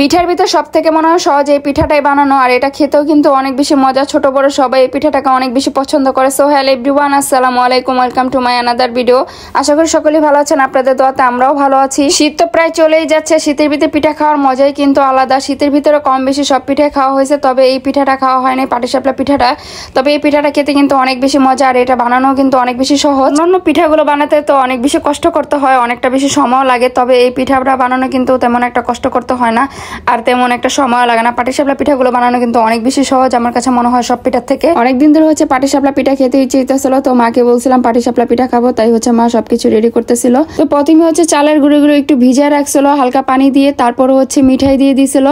পিঠার ভিতর সবথেকে মনে হয় সহজ এই পিঠাটাই বানানো, আর এটা খেতেও কিন্তু অনেক বেশি মজা। ছোট বড় সবাই এই পিঠাটাকে অনেক বেশি পছন্দ করে। সো হ্যালো এভরিওয়ান, আসসালামু আলাইকুম, welcome to my another video. আশা করি সকলেই ভালো আছেন, আপনাদের দোয়াতে আমরাও ভালো আছি। শীত তো প্রায় চলেই যাচ্ছে, শীতের ভিতরে পিঠা খাওয়ার মজাই কিন্তু আলাদা। শীতের ভিতরে কম বেশি সব পিঠাই খাওয়া হয়েছে, তবে এই পিঠাটা খাওয়া হয়নি, পাটিসাপটা পিঠাটা। তবে এই পিঠাটা খেতে কিন্তু অনেক বেশি মজা, আর এটা বানানো কিন্তু অনেক বেশি সহজ। অন্য পিঠাগুলো বানাতে তো অনেক বেশি কষ্ট করতে হয়, অনেকটা বেশি সময় লাগে, তবে এই পিঠাটা বানানো কিন্তু তেমন একটা কষ্ট করতে হয় না, আর তেমন একটা সময় লাগে না। পাটিসাপলা পিঠাগুলো বানানো কিন্তু অনেক বেশি সহজ আমার কাছে মনে হয় সব পিঠার থেকে। অনেকদিন ধরে হচ্ছে পাটিসাপলা পিঠা খেতে ইচ্ছে হইতেছিল, তো মাকে বলছিলাম পাটিসাপলা পিঠা খাবো, তাই হচ্ছে মা সবকিছু রেডি করতেছিল। তো প্রথমে হচ্ছে চালের গুঁড়োগুলো একটু ভিজিয়ে রাখছিল হালকা পানি দিয়ে, তারপর হচ্ছে মিঠাই দিয়ে দিছিল,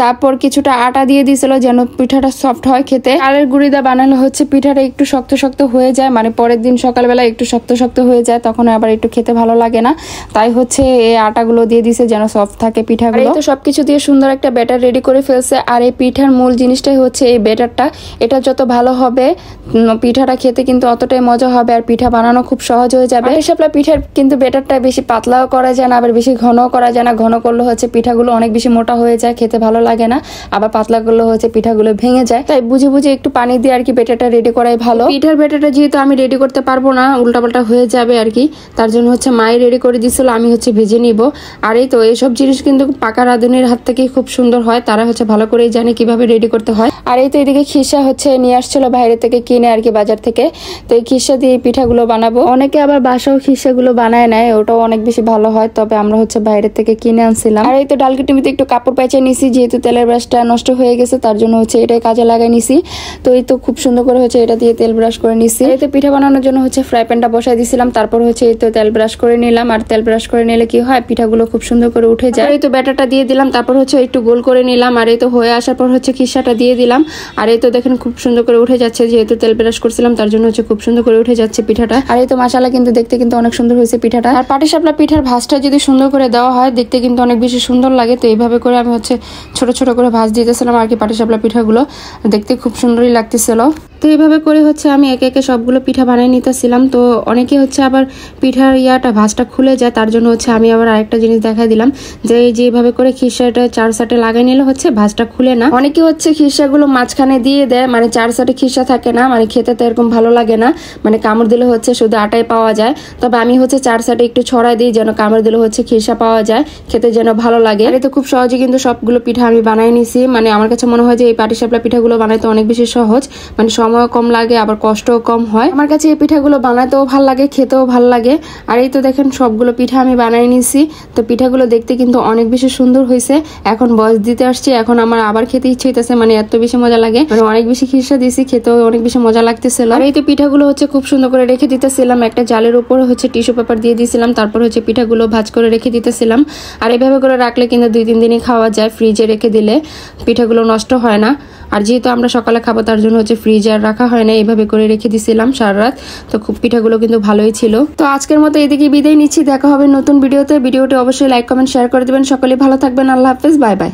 তারপর কিছুটা আটা দিয়ে দিছিল যেন পিঠাটা সফট হয় খেতে। চালের গুঁড়ি দিয়ে বানালে হচ্ছে পিঠাটা একটু শক্ত শক্ত হয়ে যায়, মানে পরের দিন সকালবেলা একটু শক্ত শক্ত হয়ে যায়, তখন আবার একটু খেতে ভালো লাগে না, তাই হচ্ছে এই আটাগুলো দিয়ে দিছে যেন সফট থাকে পিঠাগুলো। তো সবকিছু দিয়ে সুন্দর একটা ব্যাটার রেডি করে ফেলছে, আর এই পিঠার মূল জিনিসটাই হচ্ছে এই ব্যাটারটা। এটা যত ভালো হবে পিঠাটা খেতে কিন্তু অতটাই মজা হবে, আর পিঠা বানানো খুব সহজ হয়ে যাবে। পাটিসাপলা পিঠার কিন্তু ব্যাটারটা বেশি পাতলাও করা যায় না, আবার বেশি ঘনও করা যায় না। ঘন করলে হচ্ছে পিঠাগুলো অনেক বেশি মোটা হয়ে যায়, খেতে ভালো লাগে না, আবার পাতলা করলে হচ্ছে পিঠাগুলো ভেঙে যায়, তাই বুঝে বুঝে একটু পানি দিয়ে আর কি ব্যাটারটা রেডি করাই ভালো। পিঠার ব্যাটারটা যেহেতু আমি রেডি করতে পারবো না, উল্টাপাল্টা হয়ে যাবে আর কি, তার জন্য হচ্ছে মাই রেডি করে দিছিল, আমি হচ্ছে ভেজে নিব। আর এই তো এইসব জিনিস কিন্তু পাকা রাঁধুনির হাত থেকে খুব সুন্দর হয়, তারা হচ্ছে ভালো করেই জানে কিভাবে রেডি করতে হয়। আর এই তো এদিকে খিসা হচ্ছে নিয়ে আসছিল বাইরে থেকে কিনে আর কি, বাজার থেকে। তো এই খিসা দিয়ে পিঠাগুলো বানাবো। অনেকে আবার বাসাও খিসাগুলো বানায় নেয়, ওটাও অনেক বেশি ভালো হয়, তবে আমরা হচ্ছে বাইরে থেকে কিনে আনছিলাম। আর এই তো ডালকিটিমিতে একটু কাপড় পেঁচে নিছি, যেহেতু তেলের ব্রাশটা নষ্ট হয়ে গেছে, তার জন্য হচ্ছে এটাই কাজে লাগাই নিছি। তো এই তো খুব সুন্দর করে হচ্ছে এটা দিয়ে তেল ব্রাশ করে নিছি। এই তো পিঠা বানানোর জন্য হচ্ছে ফ্রাই প্যানটা বসাই দিছিলাম, তারপর হচ্ছে এই তো তেল ব্রাশ করে নিলাম। আর তেল ব্রাশ করে নিলে কি হয়, পিঠাগুলো খুব সুন্দর করে উঠে যায়। এই তো ব্যাটারটা দিয়ে দিলাম, তারপর হচ্ছে একটু গোল করে নিলাম, আর এই তো হয়ে আসার পর হচ্ছে খিসাটা দিয়ে দিলাম। আর এই তো দেখেন খুব সুন্দর করে উঠে যাচ্ছে, যেহেতু তেল ব্রাশ করছিলাম তার জন্য হচ্ছে খুব সুন্দর করে উঠে যাচ্ছে পিঠাটা। আর এই তো মাশাআল্লাহ কিন্তু দেখতে কিন্তু অনেক সুন্দর হয়েছে পিঠাটা। আর পাটিসাপলা পিঠার ভাজটা যদি সুন্দর করে দেওয়া হয়, দেখতে কিন্তু অনেক বেশি সুন্দর লাগে। তো এইভাবে করে আমি হচ্ছে ছোট ছোট করে ভাজ দিতেছিলাম আর কি, পাটিসাপলা পিঠাগুলো দেখতে খুব সুন্দরই লাগতেছিল। তো এইভাবে করে হচ্ছে আমি একে একে সবগুলো পিঠা বানিয়ে নিতেছিলাম। তো অনেকে হচ্ছে আবার পিঠার ভাজটা খুলে যায়, তার জন্য হচ্ছে আমি আবার আরেকটা জিনিস দেখা দিলাম, যে যেভাবে করে খিসাটা চার সাইডে লাগাই নিলে হচ্ছে ভাজটা খুলে না। অনেকে হচ্ছে খিসাগুলো মাঝখানে দিয়ে দেয়, মানে চার সাইডে খিসা থাকে না, মানে খেতে তো এরকম ভালো লাগে না, মানে কামড় দিলে হচ্ছে শুধু আটাই পাওয়া যায়। তবে আমি হচ্ছে চার সাইডে একটু ছড়াই দিই, যেন কামড় দিলে হচ্ছে খিসা পাওয়া যায়, খেতে যেন ভালো লাগে। আর তো খুব সহজে কিন্তু সবগুলো পিঠা আমি বানাই নিছি। মানে আমার কাছে মনে হয় যে এই পাটিসাপলা পিঠাগুলো বানাইতে অনেক বেশি সহজ, মানে সময় কম লাগে, আবার কষ্টও কম হয়। আমার কাছে এই পিঠাগুলো বানাতেও ভালো লাগে, খেতেও ভালো লাগে। আর এই তো দেখেন সবগুলো পিঠা আমি বানাই নিছি। তো পিঠাগুলো দেখতে কিন্তু অনেক বেশি সুন্দর হয়েছে। এখন বয়স দিতে আসছি, এখন আমার আবার খেতে ইচ্ছে হইতেছে, মানে এত বেশি মজা লাগে, মানে অনেক বেশি খিসা দিছি, খেতেও অনেক বেশি মজা লাগতেছিল। আর এই তো পিঠাগুলো হচ্ছে খুব সুন্দর করে রেখে দিতেছিলাম, একটা জালের উপরে হচ্ছে টিস্যু পেপার দিয়ে দিয়েছিলাম, তারপর হচ্ছে পিঠাগুলো ভাজ করে রেখে দিতেছিলাম। আর এভাবে করে রাখলে কিন্তু 2-3 দিনই খাওয়া যায়, ফ্রিজে রেখে দিলে পিঠাগুলো নষ্ট হয় না। আর যেহেতু আমরা সকালে খাবো, তার জন্য হচ্ছে ফ্রিজে আর রাখা হয় না, এইভাবে করে রেখে দিছিলাম সারা রাত। তো খুব পিঠাগুলো কিন্তু ভালোই ছিল। তো আজকের মতো এদিকে বিদায় নিচ্ছি, দেখা হবে নতুন ভিডিওতে। ভিডিওটি অবশ্যই লাইক কমেন্ট শেয়ার করে দিবেন। সকলেই ভালো থাকবেন, আল্লাহ হাফেজ, বাই বাই।